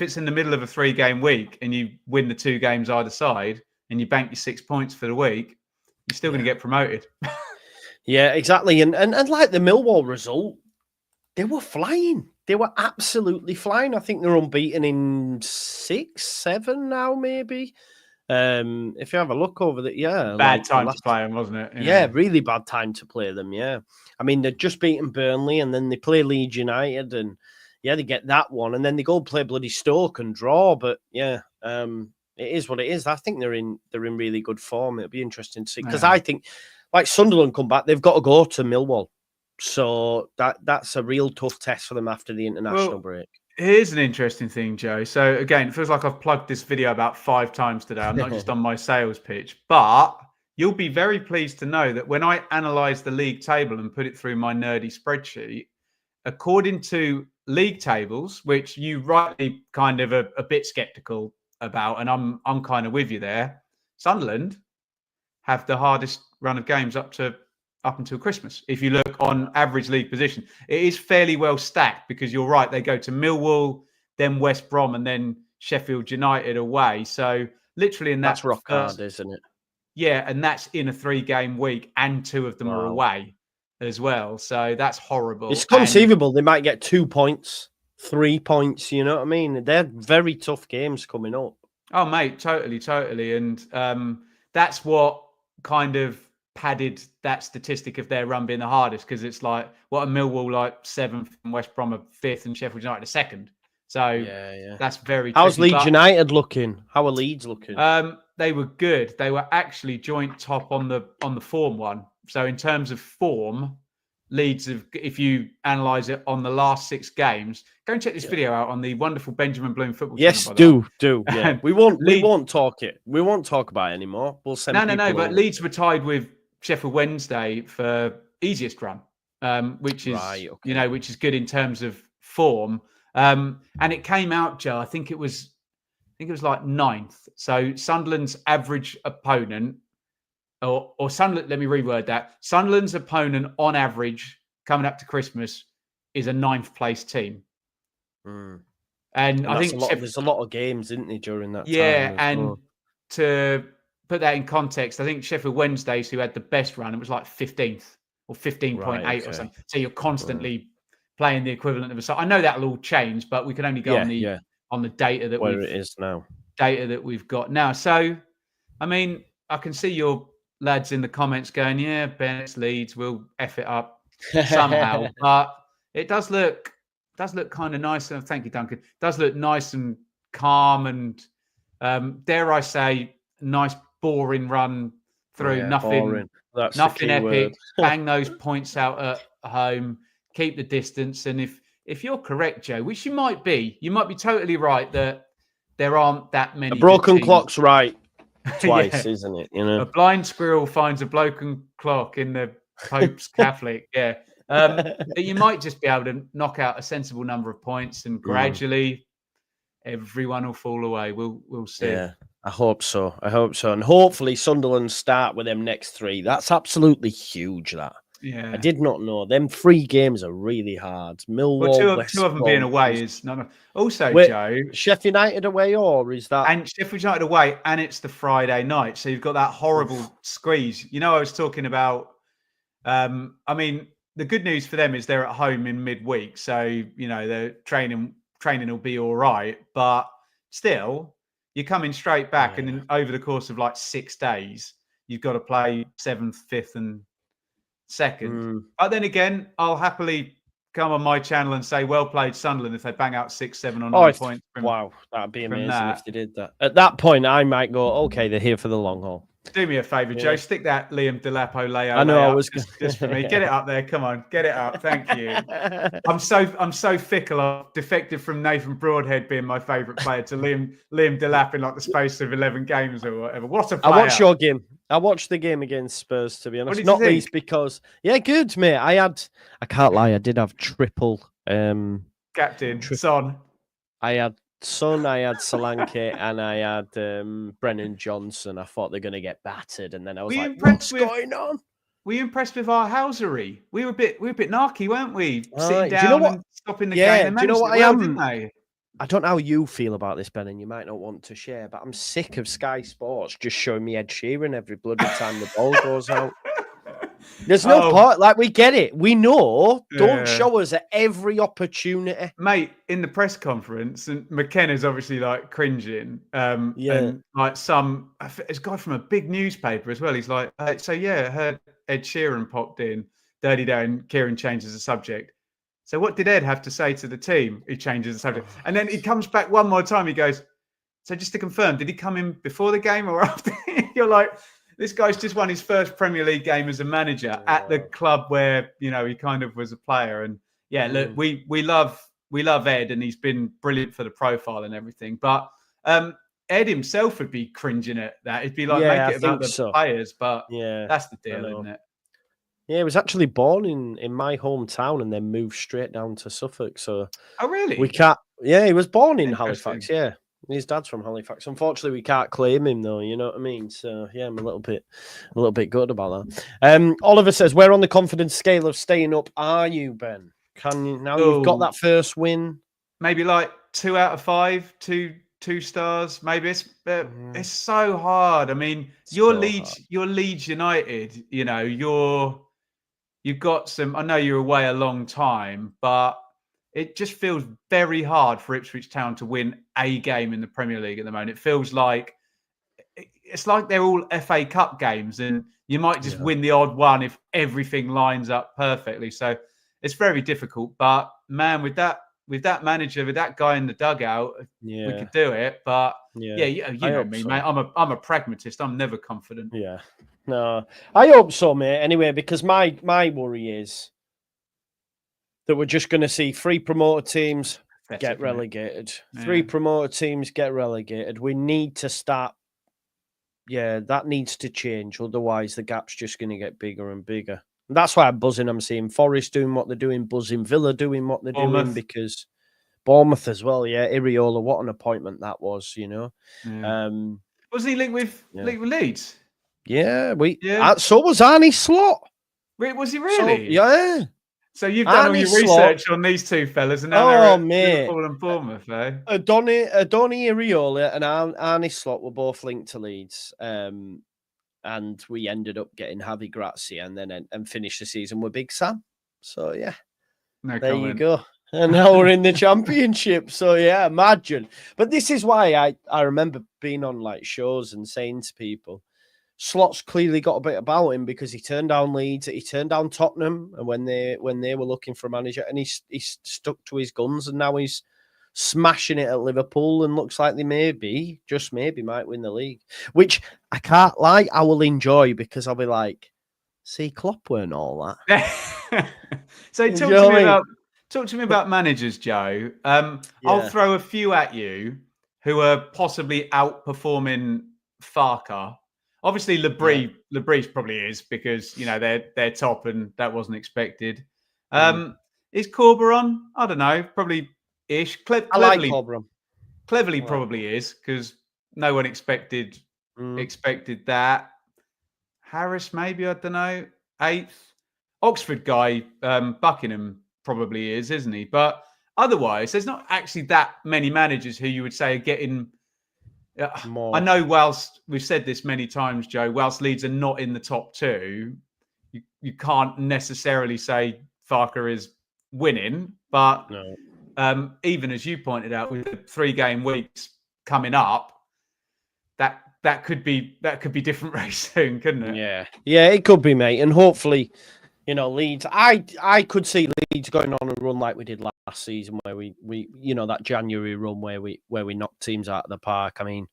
it's in the middle of a 3-game week and you win the 2 games either side and you bank your 6 points for the week, you're still going to get promoted. Yeah, exactly. And like the Millwall result, they were flying. They were absolutely flying. I think they're unbeaten in 6, 7 now, maybe. If you have a look over that, bad time to play them, wasn't it? Yeah, really bad time to play them. Yeah, I mean, they're just beaten Burnley, and then they play Leeds United, and they get that one, and then they go play bloody Stoke and draw. But it is what it is. I think they're in really good form. It'll be interesting to see, because I think, like Sunderland come back, they've got to go to Millwall, so that's a real tough test for them after the international break. Here's an interesting thing, Joe. So again, it feels like I've plugged this video about 5 times today. I'm not just on my sales pitch, but you'll be very pleased to know that when I analyze the league table and put it through my nerdy spreadsheet, according to league tables, which you rightly kind of a bit skeptical about, and I'm kind of with you there, Sunderland have the hardest run of games up until Christmas. If you look on average league position, it is fairly well stacked, because you're right, they go to Millwall, then West Brom, and then Sheffield United away. So literally in that's rock hard, isn't it? Yeah, and that's in a 3-game week, and 2 of them are away as well. So that's horrible. It's conceivable they might get 2 points, 3 points. You know what I mean? They're very tough games coming up. Oh, mate, totally. And that's what kind of padded that statistic of their run being the hardest, because it's like, what, a Millwall like 7th and West Brom are 5th and Sheffield United are 2nd. So that's very How's tricky. Leeds United looking? How are Leeds looking? They were good. They were actually joint top on the form one. So in terms of form, Leeds have, if you analyse it on the last 6 games, go and check this video out on the wonderful Benjamin Bloom football channel. Yes, By the way. do. Yeah, And we won't Leeds, talk it. We won't talk about it anymore. We'll send no. people But over. Leeds were tied with Sheffield Wednesday for easiest run, which is Right, okay. which is good in terms of form. And it came out, Joe. I think it was like 9th. So Sunderland's average opponent, or Sunderland. Let me reword that. Sunderland's opponent on average coming up to Christmas is a 9th place team. And I think there's a lot of games, isn't there, during that time? Yeah, and to put that in context, I think Sheffield Wednesdays, who had the best run, it was like 15th or 15.8 or something. So you're constantly playing the equivalent of a. So I know that'll all change, but we can only go on the data that where it is now. Data that we've got now. So, I mean, I can see your lads in the comments going, "Yeah, Bennett's Leeds will f it up somehow," but it does look kind of nice. And thank you, Duncan. It does look nice and calm and dare I say, nice boring run through. Nothing epic. Bang those points out at home. Keep the distance. And if you're correct, Joe, which you might be totally right that there aren't that many. A broken clock's right twice, isn't it? You know, a blind squirrel finds a broken clock in the Pope's Catholic. Yeah. You might just be able to knock out a sensible number of points, and gradually everyone will fall away. We'll see. Yeah, I hope so. And hopefully Sunderland start with them next 3. That's absolutely huge. That. Yeah, I did not know. Them 3 games are really hard. Millwall, well, two of them being away is not. Also, Joe, Sheffield United away, or is that? And Sheffield United away, and it's the Friday night, so you've got that horrible squeeze. I was talking about. I mean, the good news for them is they're at home in midweek, so their training will be all right. But still, you're coming straight back, and then over the course of like 6 days, you've got to play 7th, 5th, and 2nd. But then again, I'll happily come on my channel and say, "Well played, Sunderland," if they bang out 6, 7, or 9 points. Wow, that'd be amazing if they did that. At that point, I might go, "Okay, they're here for the long haul." Do me a favour, Joe. Stick that Liam Delap Oleo. I know. I was just for me. Get it up there. Come on, get it up. Thank you. I'm so fickle. I've defected from Nathan Broadhead being my favourite player to Liam Delap in like the space of 11 games or whatever. What a player! I watched your game. I watched the game against Spurs, to be honest. Not least because, good, mate. I can't lie, I did have triple captain Son. I had Son, I had Solanke, and I had Brennan Johnson. I thought they're going to get battered, and then I was like, "What's going on?" Were you impressed with our housery? We were a bit narky, weren't we? Sitting down, do you know and stopping the game. Do you know what I am? I don't know how you feel about this, Ben, and you might not want to share, but I'm sick of Sky Sports just showing me Ed Sheeran every bloody time the ball goes out. There's no point. Like, we get it. We know. Don't show us at every opportunity. Mate, in the press conference, and McKenna's obviously like cringing. And like it's a guy from a big newspaper as well. He's like, I heard Ed Sheeran popped in, Dirty Day, and Kieran changes the subject. So what did Ed have to say to the team? He changes the subject. And then he comes back one more time. He goes, so just to confirm, did he come in before the game or after? You're like, this guy's just won his first Premier League game as a manager at the club where, he kind of was a player. And look, we love Ed, and he's been brilliant for the profile and everything. But Ed himself would be cringing at that. It'd be like, make it about the players. But that's the deal, isn't it? Yeah, he was actually born in my hometown and then moved straight down to Suffolk. So, oh really? We can't. Yeah, he was born in Halifax. Yeah, his dad's from Halifax. Unfortunately, we can't claim him though. You know what I mean? So yeah, I'm a little bit good about that. Oliver says, "Where on the confidence scale of staying up are you, Ben? Can you now you've got that first win? Maybe like 2 out of 5, 2 stars. Maybe it's so hard. I mean, you're Leeds United. You've got some. I know you're away a long time, but it just feels very hard for Ipswich Town to win a game in the Premier League at the moment. It feels like it's like they're all FA Cup games, and you might just win the odd one if everything lines up perfectly. So it's very difficult. But man, with that manager, with that guy in the dugout, we could do it. But you know me, mate. I'm a pragmatist. I'm never confident. Yeah. No, I hope so, mate. Anyway, because my worry is that we're just going to see 3 promoted teams Pathetic, get isn't it? relegated. Yeah. 3 promoted teams get relegated. We need to start. Yeah, that needs to change. Otherwise, the gap's just going to get bigger and bigger. And that's why I'm buzzing. I'm seeing Forest doing what they're doing, buzzing Villa doing what they're doing, Bournemouth. because Bournemouth as well. Yeah, Iriola, what an appointment that was, you know. Yeah. Wasn't he linked with Leeds? Yeah, Yeah. so was Arnie Slot. Was he really? So, yeah. So you've done all your Arnie research on these 2 fellas, and now they're at Liverpool and Bournemouth, eh? Adoni Iriola and Arnie Slot were both linked to Leeds. And we ended up getting Javi Gracia and finished the season with Big Sam. So, yeah, there you go. And now we're in the Championship. So, yeah, imagine. But this is why I remember being on like shows and saying to people, Slot's clearly got a bit about him, because he turned down Leeds, he turned down Tottenham, and when they were looking for a manager, and he stuck to his guns, and now he's smashing it at Liverpool and looks like they just maybe might win the league, which I can't lie, I will enjoy, because I'll be like, see, Klopp weren't all that. So talk to me about managers, Joe. I'll throw a few at you who are possibly outperforming Farker. Obviously, Labrie probably is, because you know they're top, and that wasn't expected. Is Corber on? I don't know, probably ish. I like Corber. Cleverly probably is, because no one expected that. Harris maybe, I don't know. 8th. Oxford guy, Buckingham probably is, isn't he? But otherwise, there's not actually that many managers who you would say are getting. I know, whilst we've said this many times, Joe, whilst Leeds are not in the top 2, you can't necessarily say Farker is winning. But even as you pointed out, with the 3-game weeks coming up, that could be different very soon, couldn't it? Yeah, it could be, mate. And hopefully, you know, Leeds. I could see Leeds going on a run like we did last season, where we that January run where we knocked teams out of the park. I mean,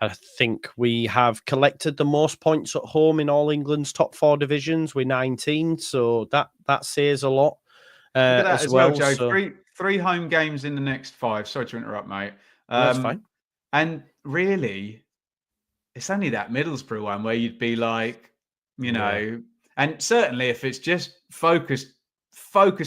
I think we have collected the most points at home in all England's top 4 divisions. We're 19, so that says a lot. Look at that as well, Joe. So... Three home games in the next 5. Sorry to interrupt, mate. That's fine. And really, it's only that Middlesbrough one where you'd be like, you know, and certainly if it's just focused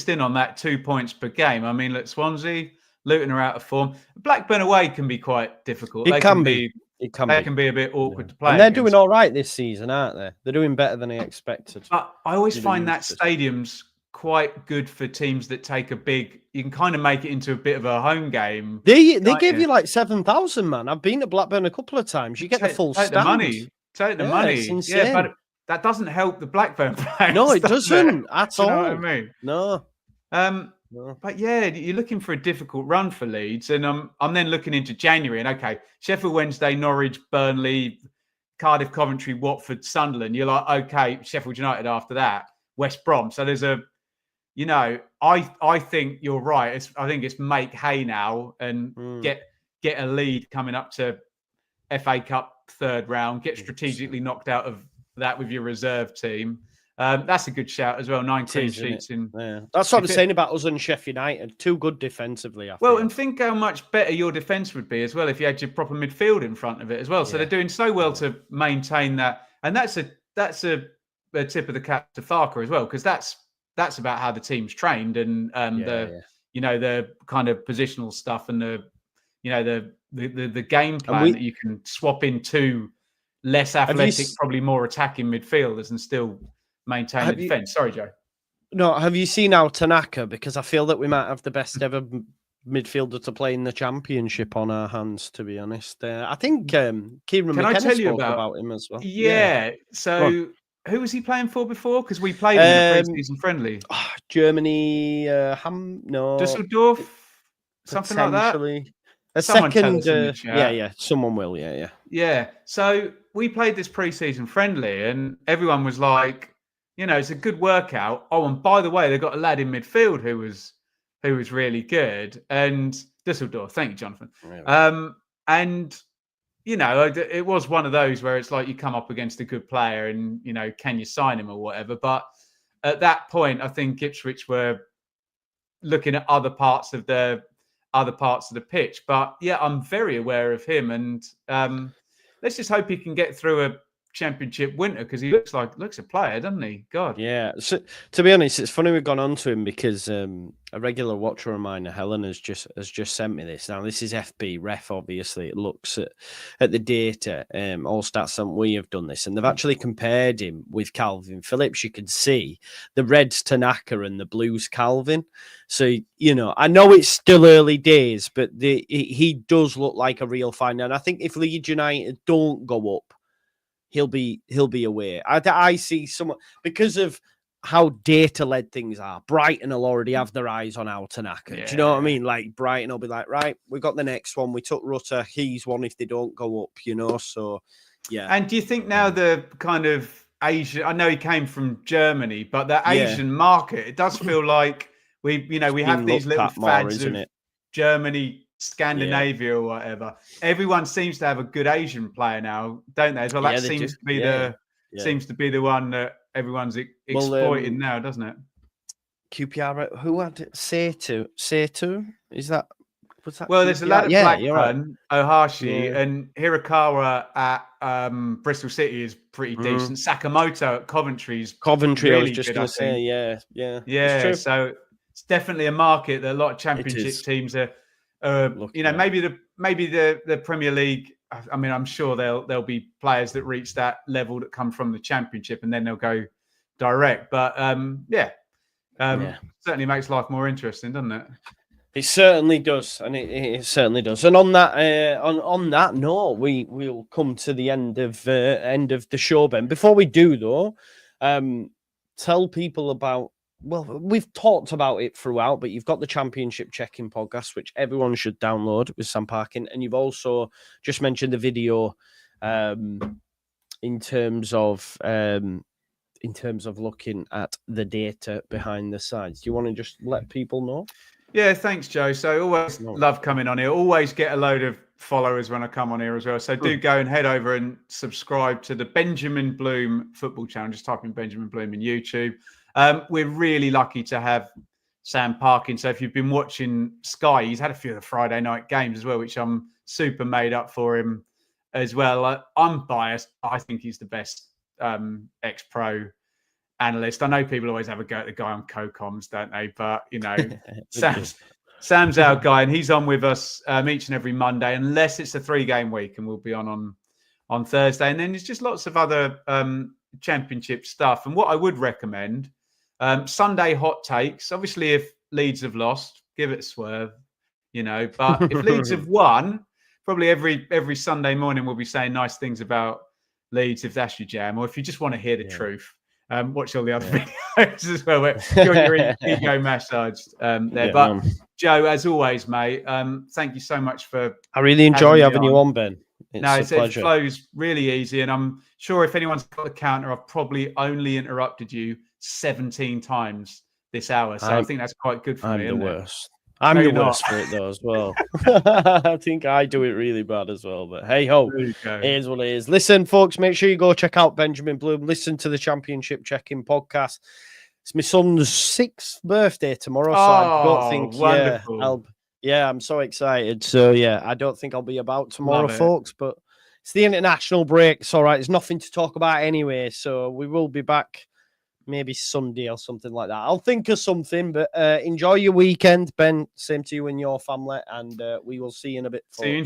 in on that 2 points per game. I mean, look, Swansea, Luton are out of form. Blackburn away can be quite difficult. They can be a bit awkward to play. And they're doing all right this season, aren't they? They're doing better than I expected. But I always find that stadium's quite good for teams that take you can kind of make it into a bit of a home game. They give you like 7,000, man. I've been to Blackburn a couple of times. You get the full stand. Take the money. It's insane. Yeah, but that doesn't help the Blackburn players. No, it doesn't at all. You know what I mean? No. But yeah, you're looking for a difficult run for Leeds, and I'm then looking into January, and okay, Sheffield Wednesday, Norwich, Burnley, Cardiff, Coventry, Watford, Sunderland. You're like, okay, Sheffield United after that, West Brom. So there's I think you're right. I think it's make hay now and get a lead coming up to FA Cup 3rd round. Get strategically knocked out of that with your reserve team. That's a good shout as well. 9 clean sheets in. Yeah. That's what I'm saying about us and Sheffield United. Too good defensively. And think how much better your defence would be as well if you had your proper midfield in front of it as well. So they're doing so well to maintain that, and that's a tip of the cap to Farker as well, because that's about how the team's trained, and the kind of positional stuff, and the game plan that you can swap into less athletic, probably more attacking midfielders and still maintain the defence. Sorry, Joe. No, have you seen our Tanaka? Because I feel that we might have the best ever midfielder to play in the Championship on our hands, to be honest. I think Kieran McKenna spoke about him as well. Yeah. So who was he playing for before? Because we played him in the pre-season friendly. Germany, Dusseldorf, something like that. Someone someone will, Yeah. So we played this pre-season friendly, and everyone was like, it's a good workout. Oh, and by the way, they got a lad in midfield who was really good. And Dusseldorf, thank you, Jonathan. Really? And it was one of those where it's like you come up against a good player, and can you sign him or whatever? But at that point, I think Ipswich were looking at other parts of the pitch. But yeah, I'm very aware of him, and let's just hope he can get through a Championship winter, because he looks a player, doesn't he? God. Yeah. So to be honest, it's funny we've gone on to him because a regular watcher of mine, Helen, has just sent me this. Now this is FB Ref, obviously. It looks at the data. All stats and we have done this, and they've actually compared him with Calvin Phillips. You can see the Reds Tanaka and the Blues Calvin. So I know it's still early days, but he does look like a real finder. And I think if Leeds United don't go up, he'll be away. I see someone, because of how data-led things are. Brighton will already have their eyes on Al Tanaka. Yeah. Do you know what I mean? Like, Brighton will be like, right, we got the next one. We took Rutter. He's one if they don't go up, So, yeah. And do you think now the kind of Asian, I know he came from Germany, but the Asian market, it does feel like we have these little fads of Germany, Scandinavia or whatever. Everyone seems to have a good Asian player now, don't they? As well, that seems to be the one that everyone's exploiting now, doesn't it? QPR, who had it? Seitu? Is that? Was that? Well, there's a lad at Blackburn, Ohashi, and Hirakawa at Bristol City is pretty decent. Sakamoto at Coventry, really, I was just going to say, yeah. So it's definitely a market that a lot of Championship teams are. Maybe the Premier League. I mean, I'm sure there'll be players that reach that level that come from the Championship, and then they'll go direct. But certainly makes life more interesting, doesn't it? It certainly does, and it certainly does. And on that on that note, we'll come to the end of the show, Ben. Before we do, though, tell people about. Well, we've talked about it throughout, but you've got the Championship Check-In podcast, which everyone should download with Sam Parkin. And you've also just mentioned the video in terms of looking at the data behind the sides. Do you want to just let people know? Yeah, thanks, Joe. So always love coming on here. Always get a load of followers when I come on here as well. So do go and head over and subscribe to the Benjamin Bloom football channel. Just type in Benjamin Bloom in YouTube. We're really lucky to have Sam Parkin. So if you've been watching Sky, he's had a few of the Friday night games as well, which I'm super made up for him as well. I'm biased. I think he's the best ex-pro analyst. I know people always have a go at the guy on co-coms, don't they? But, Sam's our guy, and he's on with us each and every Monday, unless it's a 3-game week, and we'll be on Thursday. And then there's just lots of other Championship stuff. And what I would recommend, Sunday hot takes. Obviously, if Leeds have lost, give it a swerve, But if Leeds have won, probably every Sunday morning we'll be saying nice things about Leeds if that's your jam, or if you just want to hear the truth, watch all the other videos as well. Where you're your ego massaged there. But Joe, as always, mate, thank you so much for. I really enjoy having you on, Ben. It flows really easy, and I'm sure if anyone's got the counter, I've probably only interrupted you 17 times this hour. So I think that's quite good for me. I'm the worst. I'm the worst for it, though, as well. I think I do it really bad as well. But hey ho, it is what it is. Listen, folks, make sure you go check out Benjamin Bloom. Listen to the Championship Check-In podcast. It's my son's 6th birthday tomorrow, so I don't think wonderful. I'm so excited. So, I don't think I'll be about tomorrow, folks. But it's the international break. It's all right. There's nothing to talk about anyway. So we will be back maybe Sunday or something like that. I'll think of something. But enjoy your weekend, Ben. Same to you and your family. And we will see you in a bit. See you in